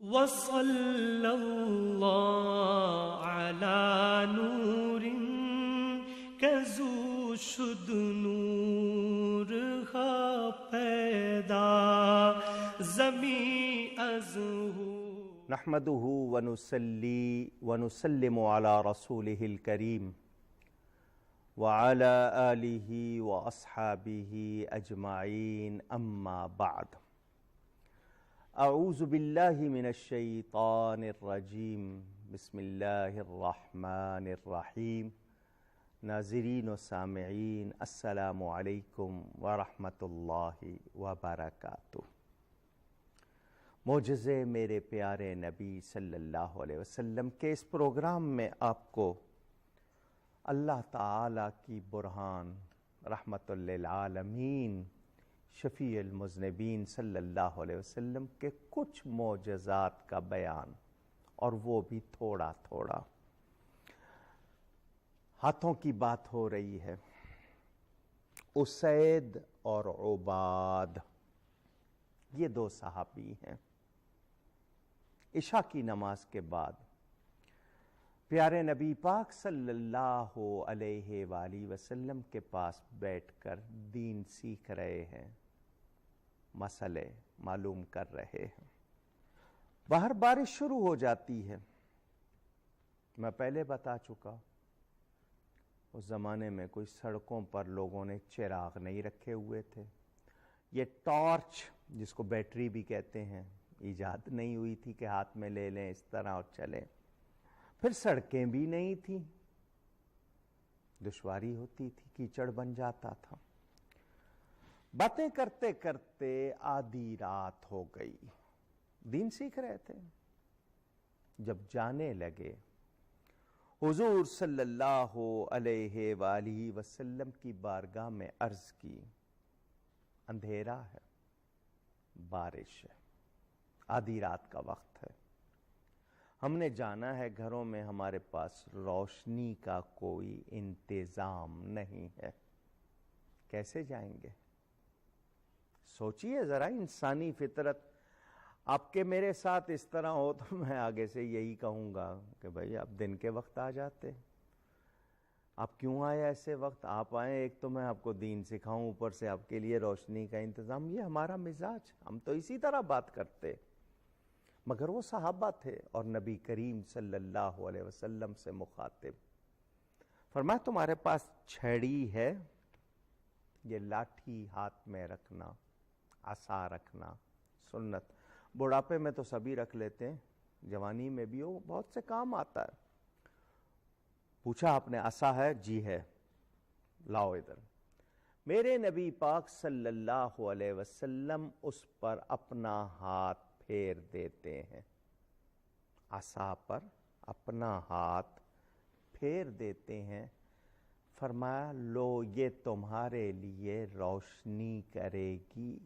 وصلى الله على نور كزو شد نور ها پیدا زمین از نحمده ونصلي ونسلم على رسوله الكريم وعلى آله وأصحابه أجمعين أما بعد أعوذ بالله من الشيطان الرجيم بسم الله الرحمن الرحيم ناظرین و سامعین السلام علیکم ورحمۃ اللہ وبرکاتہ۔ معجزے میرے پیارے نبی صلی اللہ علیہ وسلم کے اس پروگرام میں آپ کو اللہ تعالیٰ کی برہان رحمت للعالمین شفیع المذنبین صلی اللہ علیہ وسلم کے کچھ معجزات کا بیان، اور وہ بھی تھوڑا تھوڑا۔ ہاتھوں کی بات ہو رہی ہے۔ اسید اور عباد یہ دو صحابی ہیں۔ عشاء کی نماز کے بعد پیارے نبی پاک صلی اللہ علیہ وآلہ وسلم کے پاس بیٹھ کر دین سیکھ رہے ہیں، مسئلے معلوم کر رہے ہیں۔ باہر بارش شروع ہو جاتی ہے۔ میں پہلے بتا چکا، اس زمانے میں کوئی سڑکوں پر لوگوں نے چراغ نہیں رکھے ہوئے تھے۔ یہ ٹارچ جس کو بیٹری بھی کہتے ہیں ایجاد نہیں ہوئی تھی کہ ہاتھ میں لے لیں اس طرح اور چلیں۔ پھر سڑکیں بھی نہیں تھیں، دشواری ہوتی تھی، کیچڑ بن جاتا تھا۔ باتیں کرتے کرتے آدھی رات ہو گئی۔ دین سیکھ رہے تھے۔ جب جانے لگے، حضور صلی اللہ علیہ وآلہ وسلم کی بارگاہ میں عرض کی، اندھیرا ہے، بارش ہے، آدھی رات کا وقت ہے، ہم نے جانا ہے، گھروں میں ہمارے پاس روشنی کا کوئی انتظام نہیں ہے، کیسے جائیں گے؟ سوچئے ذرا، انسانی فطرت آپ کے میرے ساتھ اس طرح ہو تو میں آگے سے یہی کہوں گا کہ بھائی آپ دن کے وقت آ جاتے، آپ کیوں آئے ایسے وقت؟ آپ آئیں، ایک تو میں آپ کو دین سکھاؤں، اوپر سے آپ کے لیے روشنی کا انتظام۔ یہ ہمارا مزاج، ہم تو اسی طرح بات کرتے۔ مگر وہ صحابہ تھے اور نبی کریم صلی اللہ علیہ وسلم سے مخاطب۔ فرمایا تمہارے پاس چھڑی ہے؟ یہ لاٹھی ہاتھ میں رکھنا، عصا رکھنا سنت، بڑھاپے میں تو سبھی رکھ لیتے ہیں، جوانی میں بھی وہ بہت سے کام آتا ہے۔ پوچھا آپ نے عصا ہے؟ جی ہے، لاؤ ادھر۔ میرے نبی پاک صلی اللہ علیہ وسلم اس پر اپنا ہاتھ پھیر دیتے ہیں، عصا پر اپنا ہاتھ پھیر دیتے ہیں۔ فرمایا لو یہ تمہارے لیے روشنی کرے گی۔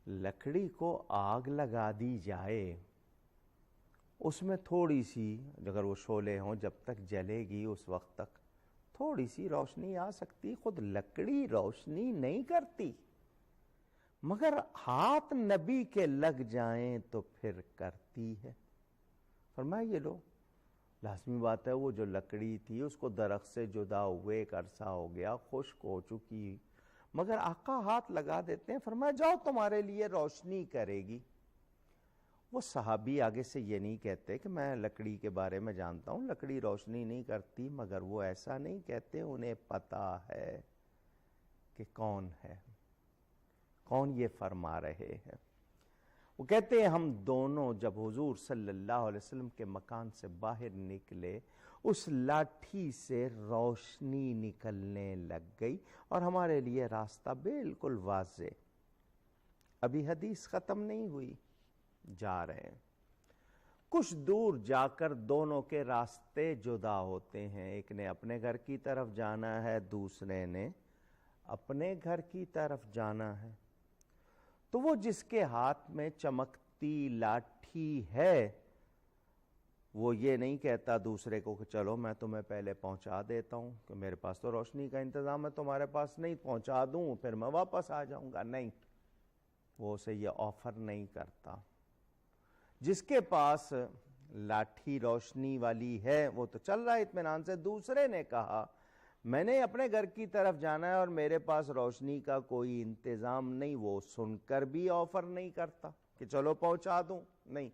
لکڑی کو آگ لگا دی جائے، اس میں تھوڑی سی، اگر وہ شعلے ہوں، جب تک جلے گی اس وقت تک تھوڑی سی روشنی آ سکتی، خود لکڑی روشنی نہیں کرتی، مگر ہاتھ نبی کے لگ جائیں تو پھر کرتی ہے۔ فرمایا یہ لو، لازمی بات ہے وہ جو لکڑی تھی اس کو درخت سے جدا ہوئے ایک عرصہ ہو گیا، خشک ہو چکی، مگر آقا ہاتھ لگا دیتے ہیں۔ فرمایا جاؤ تمہارے لیے روشنی کرے گی۔ وہ صحابی آگے سے یہ نہیں کہتے کہ میں لکڑی کے بارے میں جانتا ہوں، لکڑی روشنی نہیں کرتی، مگر وہ ایسا نہیں کہتے، انہیں پتا ہے کہ کون ہے، کون یہ فرما رہے ہیں۔ وہ کہتے ہیں ہم دونوں جب حضور صلی اللہ علیہ وسلم کے مکان سے باہر نکلے، اس لاٹھی سے روشنی نکلنے لگ گئی اور ہمارے لیے راستہ بالکل واضح۔ ابھی حدیث ختم نہیں ہوئی، جا رہے ہیں۔ کچھ دور جا کر دونوں کے راستے جدا ہوتے ہیں، ایک نے اپنے گھر کی طرف جانا ہے، دوسرے نے اپنے گھر کی طرف جانا ہے۔ تو وہ جس کے ہاتھ میں چمکتی لاٹھی ہے وہ یہ نہیں کہتا دوسرے کو کہ چلو میں تمہیں پہلے پہنچا دیتا ہوں، کہ میرے پاس تو روشنی کا انتظام ہے، تمہارے پاس نہیں، پہنچا دوں پھر میں واپس آ جاؤں گا۔ نہیں، وہ اسے یہ آفر نہیں کرتا. جس کے پاس لاٹھی روشنی والی ہے وہ تو چل رہا ہے اطمینان سے. دوسرے نے کہا میں نے اپنے گھر کی طرف جانا ہے اور میرے پاس روشنی کا کوئی انتظام نہیں. وہ سن کر بھی آفر نہیں کرتا کہ چلو پہنچا دوں, نہیں.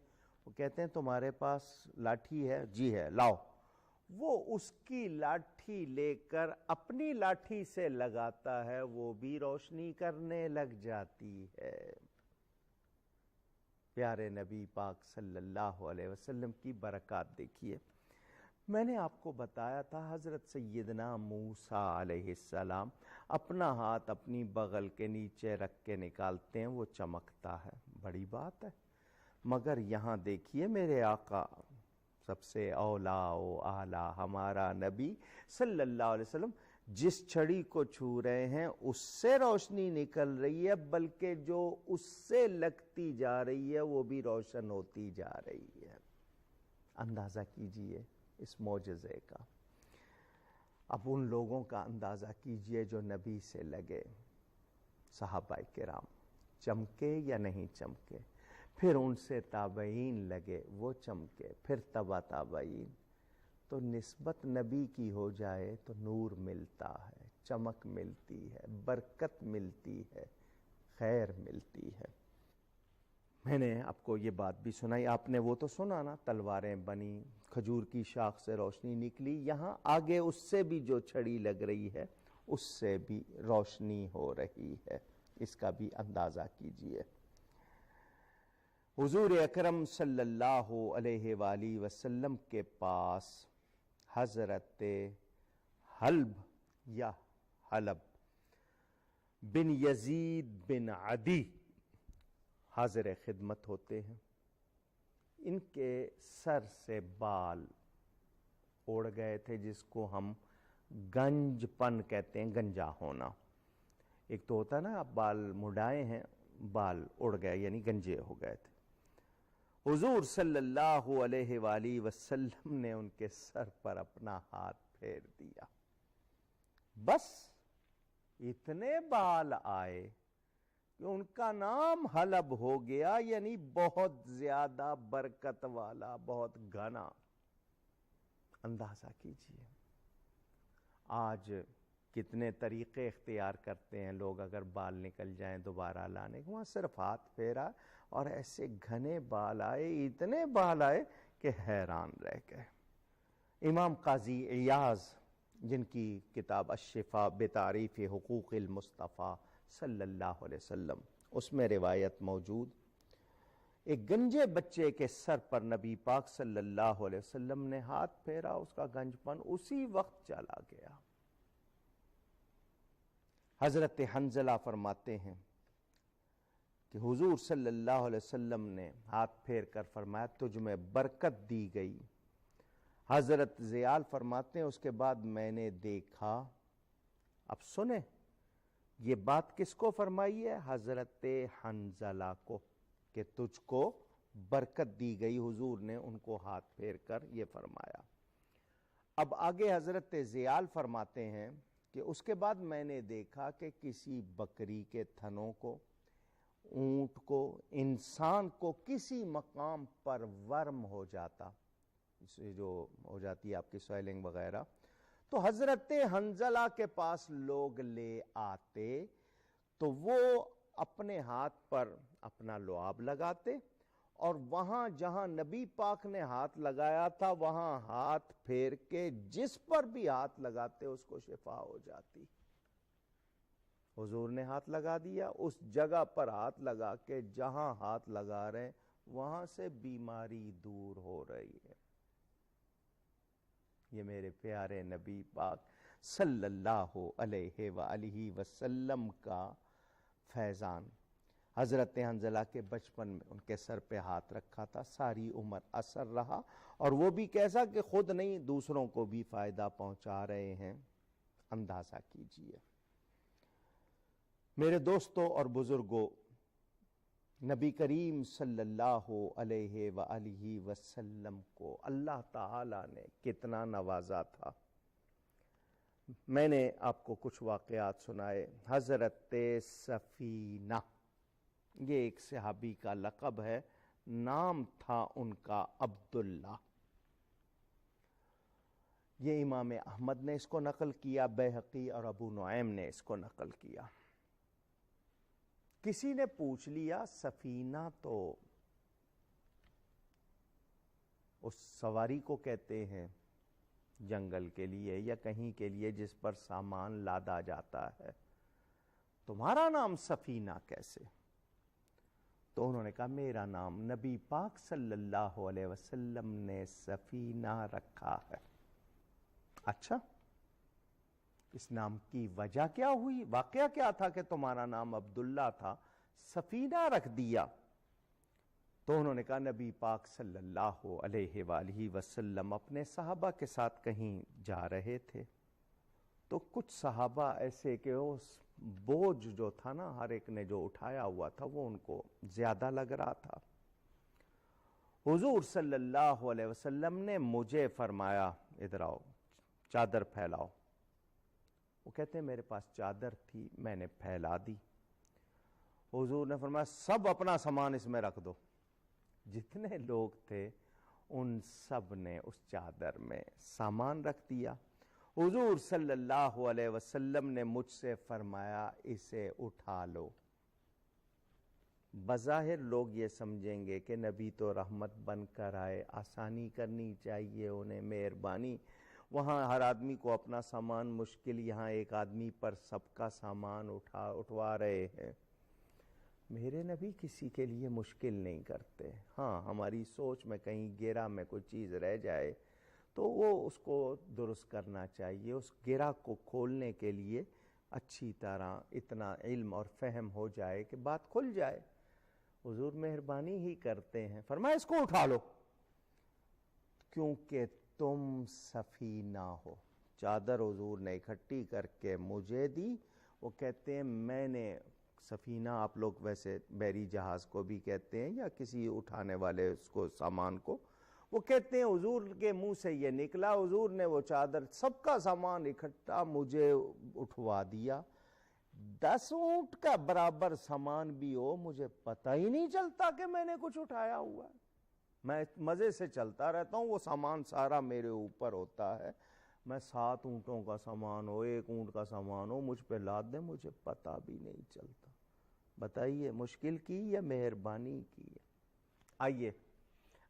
وہ کہتے ہیں تمہارے پاس لاٹھی ہے؟ جی ہے, لاؤ. وہ اس کی لاٹھی لے کر اپنی لاٹھی سے لگاتا ہے, وہ بھی روشنی کرنے لگ جاتی ہے. پیارے نبی پاک صلی اللہ علیہ وسلم کی برکات دیکھیے. میں نے آپ کو بتایا تھا حضرت سیدنا موسیٰ علیہ السلام اپنا ہاتھ اپنی بغل کے نیچے رکھ کے نکالتے ہیں, وہ چمکتا ہے, بڑی بات ہے. مگر یہاں دیکھیے میرے آقا سب سے اولا و اعلیٰ ہمارا نبی صلی اللہ علیہ وسلم جس چھڑی کو چھو رہے ہیں اس سے روشنی نکل رہی ہے, بلکہ جو اس سے لگتی جا رہی ہے وہ بھی روشن ہوتی جا رہی ہے. اندازہ کیجئے اس معجزے کا. اب ان لوگوں کا اندازہ کیجئے جو نبی سے لگے, صحابہ کرام, چمکے یا نہیں چمکے. پھر ان سے تابعین لگے, وہ چمکے. پھر تبع تابعین. تو نسبت نبی کی ہو جائے تو نور ملتا ہے, چمک ملتی ہے, برکت ملتی ہے, خیر ملتی ہے. میں نے آپ کو یہ بات بھی سنائی, آپ نے وہ تو سنا نا, تلواریں بنی, کھجور کی شاخ سے روشنی نکلی. یہاں آگے اس سے بھی جو چھڑی لگ رہی ہے اس سے بھی روشنی ہو رہی ہے. اس کا بھی اندازہ کیجئے. حضور اکرم صلی اللہ علیہ وآلہ وسلم کے پاس حضرت حلب یا حلب بن یزید بن عدی حاضر خدمت ہوتے ہیں. ان کے سر سے بال اڑ گئے تھے, جس کو ہم گنج پن کہتے ہیں, گنجا ہونا. ایک تو ہوتا نا آپ بال مڈائے ہیں, بال اڑ گئے یعنی گنجے ہو گئے تھے. حضور صلی اللہ علیہ وآلہ وسلم نے ان کے سر پر اپنا ہاتھ پھیر دیا. بس اتنے بال آئے کہ ان کا نام حلب ہو گیا, یعنی بہت زیادہ برکت والا, بہت گھنا. اندازہ کیجئے آج کتنے طریقے اختیار کرتے ہیں لوگ اگر بال نکل جائیں دوبارہ لانے کو. وہاں صرف ہاتھ پھیرا اور ایسے گھنے بال آئے, اتنے بال آئے کہ حیران رہ گئے. امام قاضی عیاض جن کی کتاب الشفاء بتعریف حقوق المصطفیٰ صلی اللہ علیہ وسلم, اس میں روایت موجود, ایک گنجے بچے کے سر پر نبی پاک صلی اللہ علیہ وسلم نے ہاتھ پھیرا, اس کا گنج پن اسی وقت چلا گیا. حضرت حنظلہ فرماتے ہیں کہ حضور صلی اللہ علیہ وسلم نے ہاتھ پھیر کر فرمایا تجھ میں برکت دی گئی. حضرت زیال فرماتے ہیں اس کے بعد میں نے دیکھا. اب سنیں یہ بات کس کو فرمائی ہے؟ حضرت حنظلہ کو, کہ تجھ کو برکت دی گئی. حضور نے ان کو ہاتھ پھیر کر یہ فرمایا. اب آگے حضرت زیال فرماتے ہیں کہ اس کے بعد میں نے دیکھا کہ کسی بکری کے تھنوں کو, اونٹ کو, انسان کو کسی مقام پر ورم ہو جاتا, جو ہو جاتی ہے آپ کی سویلنگ وغیرہ, تو حضرت حنظلہ کے پاس لوگ لے آتے تو وہ اپنے ہاتھ پر اپنا لعاب لگاتے اور وہاں جہاں نبی پاک نے ہاتھ لگایا تھا وہاں ہاتھ پھیر کے جس پر بھی ہاتھ لگاتے اس کو شفا ہو جاتی. حضور نے ہاتھ لگا دیا, اس جگہ پر ہاتھ لگا کے جہاں ہاتھ لگا رہے ہیں وہاں سے بیماری دور ہو رہی ہے. یہ میرے پیارے نبی پاک صلی اللہ علیہ وآلہ وسلم کا فیضان. حضرت حنظلہ کے بچپن میں ان کے سر پہ ہاتھ رکھا تھا, ساری عمر اثر رہا, اور وہ بھی کیسا کہ خود نہیں دوسروں کو بھی فائدہ پہنچا رہے ہیں. اندازہ کیجئے. میرے دوستوں اور بزرگوں, نبی کریم صلی اللہ علیہ وآلہ وسلم کو اللہ تعالی نے کتنا نوازا تھا. میں نے آپ کو کچھ واقعات سنائے. حضرت سفینہ یہ ایک صحابی کا لقب ہے، نام تھا ان کا عبداللہ۔ یہ امام احمد نے اس کو نقل کیا، بیہقی اور ابو نعیم نے اس کو نقل کیا۔ کسی نے پوچھ لیا سفینہ تو اس سواری کو کہتے ہیں جنگل کے لیے یا کہیں کے لیے جس پر سامان لادا جاتا ہے، تمہارا نام سفینہ کیسے؟ تو انہوں نے کہا میرا نام نبی پاک صلی اللہ علیہ وسلم نے سفینہ رکھا ہے۔ اچھا، اس نام کی وجہ کیا ہوئی؟ واقعہ کیا تھا کہ تمہارا نام عبداللہ تھا، سفینہ رکھ دیا؟ تو انہوں نے کہا نبی پاک صلی اللہ علیہ وآلہ وسلم اپنے صحابہ کے ساتھ کہیں جا رہے تھے، تو کچھ صحابہ ایسے کہ اس بوجھ جو تھا نا ہر ایک نے جو اٹھایا ہوا تھا وہ ان کو زیادہ لگ رہا تھا۔ حضور صلی اللہ علیہ وسلم نے مجھے فرمایا ادھر آؤ، چادر پھیلاؤ۔ وہ کہتے ہیں میرے پاس چادر تھی، میں نے پھیلا دی۔ حضور نے فرمایا سب اپنا سامان اس میں رکھ دو۔ جتنے لوگ تھے ان سب نے اس چادر میں سامان رکھ دیا۔ حضور صلی اللہ علیہ وسلم نے مجھ سے فرمایا اسے اٹھا لو۔ بظاہر لوگ یہ سمجھیں گے کہ نبی تو رحمت بن کر آئے، آسانی کرنی چاہیے انہیں، مہربانی، وہاں ہر آدمی کو اپنا سامان مشکل، یہاں ایک آدمی پر سب کا سامان اٹھوا رہے ہیں۔ میرے نبی کسی کے لیے مشکل نہیں کرتے۔ ہاں ہماری سوچ میں کہیں گیرا میں کوئی چیز رہ جائے تو وہ اس کو درست کرنا چاہیے، اس گیرا کو کھولنے کے لیے اچھی طرح اتنا علم اور فہم ہو جائے کہ بات کھل جائے۔ حضور مہربانی ہی کرتے ہیں، فرمایا اس کو اٹھا لو کیونکہ تم سفینہ ہو۔ چادر حضور نے اکٹھی کر کے مجھے دی۔ وہ کہتے ہیں میں نے سفینہ، آپ لوگ ویسے بحری جہاز کو بھی کہتے ہیں یا کسی اٹھانے والے اس کو سامان کو، وہ کہتے ہیں حضور کے منہ سے یہ نکلا، حضور نے وہ چادر سب کا سامان اکٹھا مجھے اٹھوا دیا۔ 10 اونٹ کا برابر سامان بھی ہو مجھے پتہ ہی نہیں چلتا کہ میں نے کچھ اٹھایا ہوا ہے۔ میں مزے سے چلتا رہتا ہوں، وہ سامان سارا میرے اوپر ہوتا ہے۔ میں 7 اونٹوں کا سامان ہو، 1 اونٹ کا سامان ہو، مجھ پہ لاد دیں، مجھے پتہ بھی نہیں چلتا۔ بتائیے مشکل کی یا مہربانی کی؟ آئیے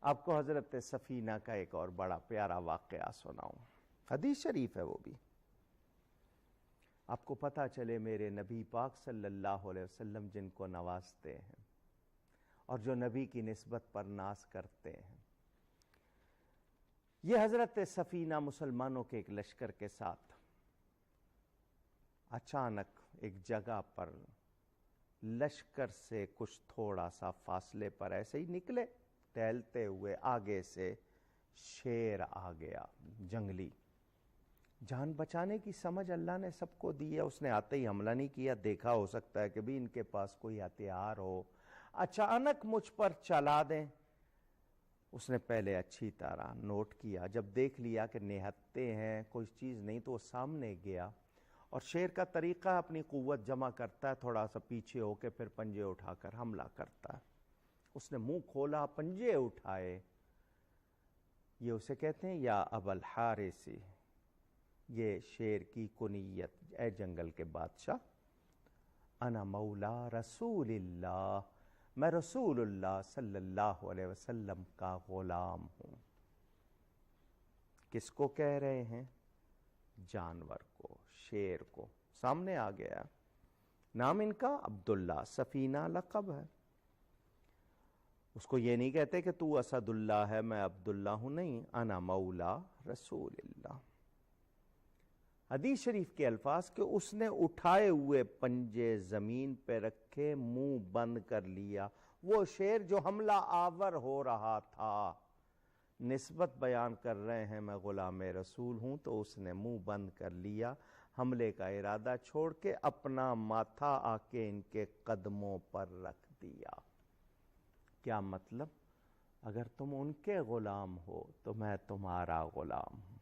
آپ کو حضرت سفینہ کا ایک اور بڑا پیارا واقعہ سناؤں، حدیث شریف ہے وہ بھی، آپ کو پتہ چلے میرے نبی پاک صلی اللہ علیہ وسلم جن کو نوازتے ہیں اور جو نبی کی نسبت پر ناز کرتے ہیں۔ یہ حضرت سفینہ مسلمانوں کے ایک لشکر کے ساتھ اچانک ایک جگہ پر لشکر سے کچھ تھوڑا سا فاصلے پر ایسے ہی نکلے، ٹہلتے ہوئے آگے سے شیر آ گیا، جنگلی۔ جان بچانے کی سمجھ اللہ نے سب کو دی ہے، اس نے آتے ہی حملہ نہیں کیا، دیکھا ہو سکتا ہے کہ بھی ان کے پاس کوئی ہتھیار ہو، اچانک مجھ پر چلا دیں۔ اس نے پہلے اچھی طرح نوٹ کیا، جب دیکھ لیا کہ نہتے ہیں کوئی چیز نہیں تو وہ سامنے گیا، اور شیر کا طریقہ اپنی قوت جمع کرتا ہے، تھوڑا سا پیچھے ہو کے پھر پنجے اٹھا کر حملہ کرتا ہے۔ اس نے منہ کھولا، پنجے اٹھائے، یہ اسے کہتے ہیں یا ابا الحارث، یہ شیر کی کنیت، اے جنگل کے بادشاہ، انا مولا رسول اللہ، میں رسول اللہ صلی اللہ علیہ وسلم کا غلام ہوں۔ کس کو کہہ رہے ہیں؟ جانور کو، شیر کو۔ سامنے آ گیا، نام ان کا عبداللہ، سفینہ لقب ہے۔ اس کو یہ نہیں کہتے کہ تو اسد اللہ ہے میں عبداللہ ہوں، نہیں، انا مولا رسول اللہ۔ حدیث شریف کے الفاظ کہ اس نے اٹھائے ہوئے پنجے زمین پہ رکھے، منہ بند کر لیا۔ وہ شیر جو حملہ آور ہو رہا تھا، نسبت بیان کر رہے ہیں میں غلام رسول ہوں، تو اس نے منہ بند کر لیا، حملے کا ارادہ چھوڑ کے اپنا ماتھا آ کے ان کے قدموں پر رکھ دیا۔ کیا مطلب؟ اگر تم ان کے غلام ہو تو میں تمہارا غلام ہوں۔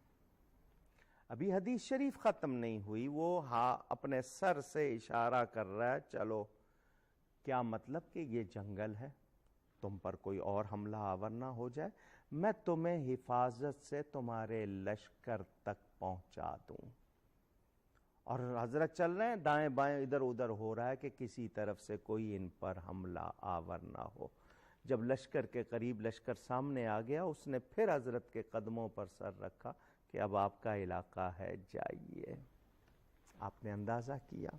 ابھی حدیث شریف ختم نہیں ہوئی، وہ اپنے سر سے اشارہ کر رہا ہے چلو کیا مطلب کہ یہ جنگل ہے، تم پر کوئی اور حملہ آور نہ ہو جائے، میں تمہیں حفاظت سے تمہارے لشکر تک پہنچا دوں۔ اور حضرت چل رہے ہیں، دائیں بائیں ادھر ادھر ہو رہا ہے کہ کسی طرف سے کوئی ان پر حملہ آور نہ ہو۔ جب لشکر کے قریب لشکر سامنے آ گیا، اس نے پھر حضرت کے قدموں پر سر رکھا کہ اب آپ کا علاقہ ہے، جائیے۔ آپ نے اندازہ کیا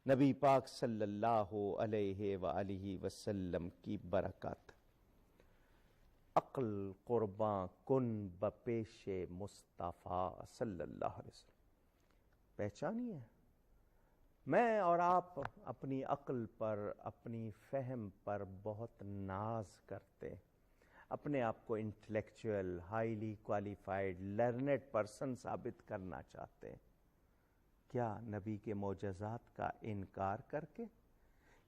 نبی پاک صلی اللہ علیہ وآلہ وسلم کی برکت، عقل قرباں کن بپیش مصطفیٰ صلی اللہ علیہ وسلم۔ پہچانیے، میں اور آپ اپنی عقل پر، اپنی فہم پر بہت ناز کرتے، اپنے آپ کو intellectual, highly qualified, learned person ثابت کرنا چاہتے ہیں۔ کیا نبی کے معجزات کا انکار کر کے؟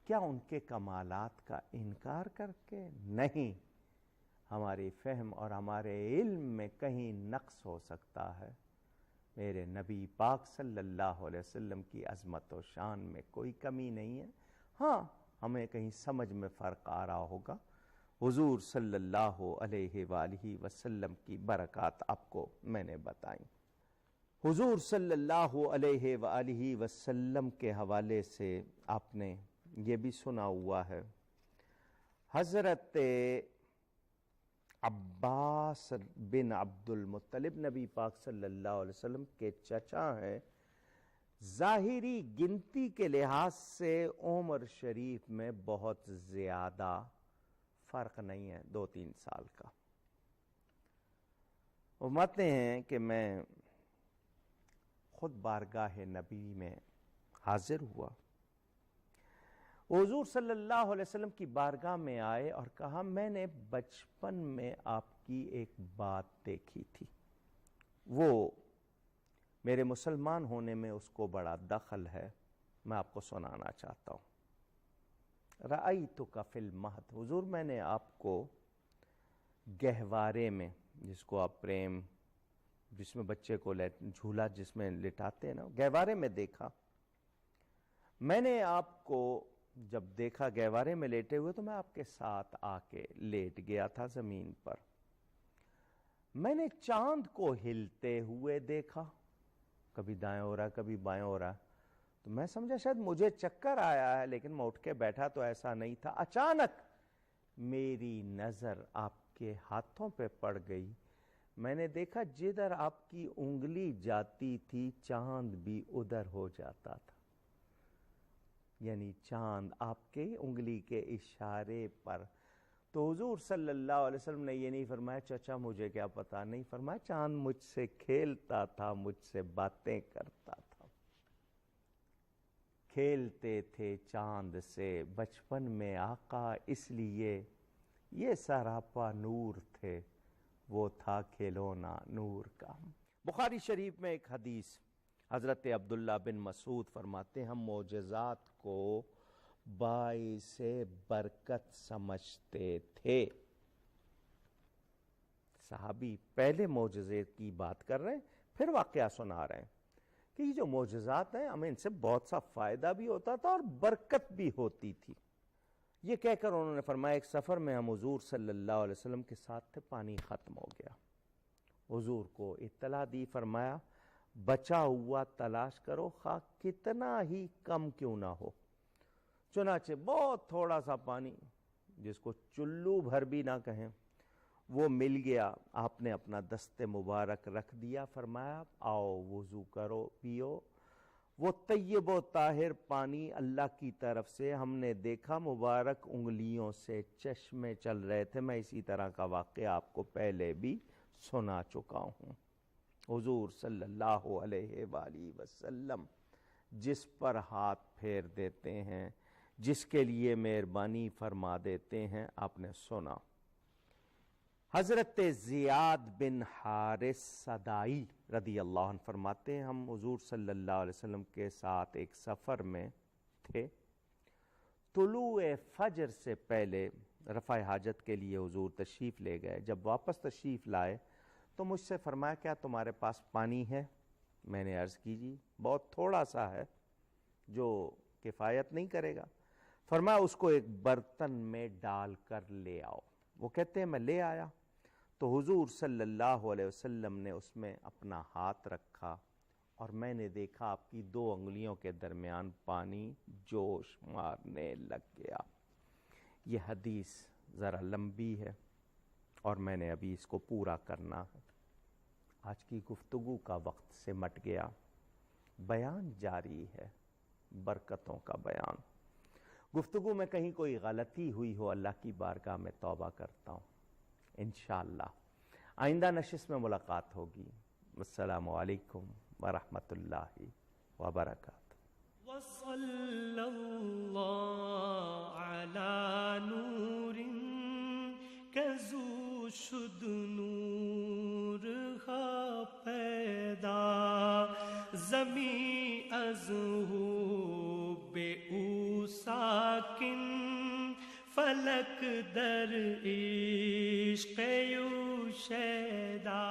کیا ان کے کمالات کا انکار کر کے؟ نہیں، ہماری فہم اور ہمارے علم میں کہیں نقص ہو سکتا ہے، میرے نبی پاک صلی اللہ علیہ وسلم کی عظمت و شان میں کوئی کمی نہیں ہے۔ ہاں، ہمیں کہیں سمجھ میں فرق آ رہا ہوگا۔ حضور صلی اللہ علیہ وآلہ وسلم کی برکات آپ کو میں نے بتائیں۔ حضور صلی اللہ علیہ وآلہ وسلم کے حوالے سے آپ نے یہ بھی سنا ہوا ہے، حضرت عباس بن عبد المطلب نبی پاک صلی اللہ علیہ وسلم کے چچا ہیں، ظاہری گنتی کے لحاظ سے عمر شریف میں بہت زیادہ فرق نہیں ہے، 2-3 سال کا۔ فرماتے ہیں کہ میں خود بارگاہ نبی میں حاضر ہوا، حضور صلی اللہ علیہ وسلم کی بارگاہ میں آئے اور کہا میں نے بچپن میں آپ کی ایک بات دیکھی تھی، وہ میرے مسلمان ہونے میں اس کو بڑا دخل ہے، میں آپ کو سنانا چاہتا ہوں۔ رأیتک فی المہد، حضور میں نے آپ کو گہوارے میں، جس کو آپ پریم، جس میں بچے کو جھولا جس میں لٹاتے ہیں نا، گہوارے میں دیکھا۔ میں نے آپ کو جب دیکھا گہوارے میں لیٹے ہوئے تو میں آپ کے ساتھ آ کے لیٹ گیا تھا زمین پر۔ میں نے چاند کو ہلتے ہوئے دیکھا، کبھی دائیں ہو رہا کبھی بائیں ہو رہا، تو میں سمجھا شاید مجھے چکر آیا ہے، لیکن میں اٹھ کے بیٹھا تو ایسا نہیں تھا۔ اچانک میری نظر آپ کے ہاتھوں پہ پڑ گئی، میں نے دیکھا جدھر آپ کی انگلی جاتی تھی چاند بھی ادھر ہو جاتا تھا، یعنی چاند آپ کے انگلی کے اشارے پر۔ تو حضور صلی اللہ علیہ وسلم نے یہ نہیں فرمایا چچا مجھے کیا پتا، نہیں فرمایا چاند مجھ سے کھیلتا تھا، مجھ سے باتیں کرتا تھا۔ کھیلتے تھے چاند سے بچپن میں آقا، اس لیے یہ سراپا نور تھے، وہ تھا کھلونا نور کا۔ بخاری شریف میں ایک حدیث، حضرت عبداللہ بن مسعود فرماتے ہیں ہم معجزات کو باعث برکت سمجھتے تھے۔ صحابی پہلے معجزے کی بات کر رہے ہیں، پھر واقعہ سنا رہے ہیں کہ یہ جو معجزات ہیں ہمیں ان سے بہت سا فائدہ بھی ہوتا تھا اور برکت بھی ہوتی تھی۔ یہ کہہ کر انہوں نے فرمایا ایک سفر میں ہم حضور صلی اللہ علیہ وسلم کے ساتھ تھے، پانی ختم ہو گیا، حضور کو اطلاع دی، فرمایا بچا ہوا تلاش کرو، خواہ کتنا ہی کم کیوں نہ ہو۔ چنانچہ بہت تھوڑا سا پانی، جس کو چلو بھر بھی نہ کہیں، وہ مل گیا۔ آپ نے اپنا دست مبارک رکھ دیا، فرمایا آؤ وضو کرو پیو۔ وہ طیب و طاہر پانی اللہ کی طرف سے، ہم نے دیکھا مبارک انگلیوں سے چشمے چل رہے تھے۔ میں اسی طرح کا واقعہ آپ کو پہلے بھی سنا چکا ہوں۔ حضور صلی اللہ علیہ وآلہ وسلم جس پر ہاتھ پھیر دیتے ہیں، جس کے لیے مہربانی فرما دیتے ہیں، آپ نے سنا۔ حضرت زیاد بن حارث صدائی رضی اللہ عنہ فرماتے ہیں ہم حضور صلی اللہ علیہ وسلم کے ساتھ ایک سفر میں تھے، طلوع فجر سے پہلے رفع حاجت کے لیے حضور تشریف لے گئے۔ جب واپس تشریف لائے تو مجھ سے فرمایا کیا تمہارے پاس پانی ہے؟ میں نے عرض کی جی بہت تھوڑا سا ہے جو کفایت نہیں کرے گا۔ فرمایا اس کو ایک برتن میں ڈال کر لے آؤ. وہ کہتے ہیں میں لے آیا تو حضور صلی اللہ علیہ وسلم نے اس میں اپنا ہاتھ رکھا اور میں نے دیکھا آپ کی 2 انگلیوں کے درمیان پانی جوش مارنے لگ گیا. یہ حدیث ذرا لمبی ہے اور میں نے ابھی اس کو پورا کرنا ہے. آج کی گفتگو کا وقت سمٹ گیا. بیان جاری ہے، برکتوں کا بیان. گفتگو میں کہیں کوئی غلطی ہوئی ہو اللہ کی بارگاہ میں توبہ کرتا ہوں. انشاءاللہ آئندہ نشست میں ملاقات ہوگی. السلام علیکم ورحمۃ اللہ وبرکاتہ. وصلی اللہ علی نور کزو شد نور ہا پیدا زمین از ہو بے او ساکن فلک در عشق یو شیدا.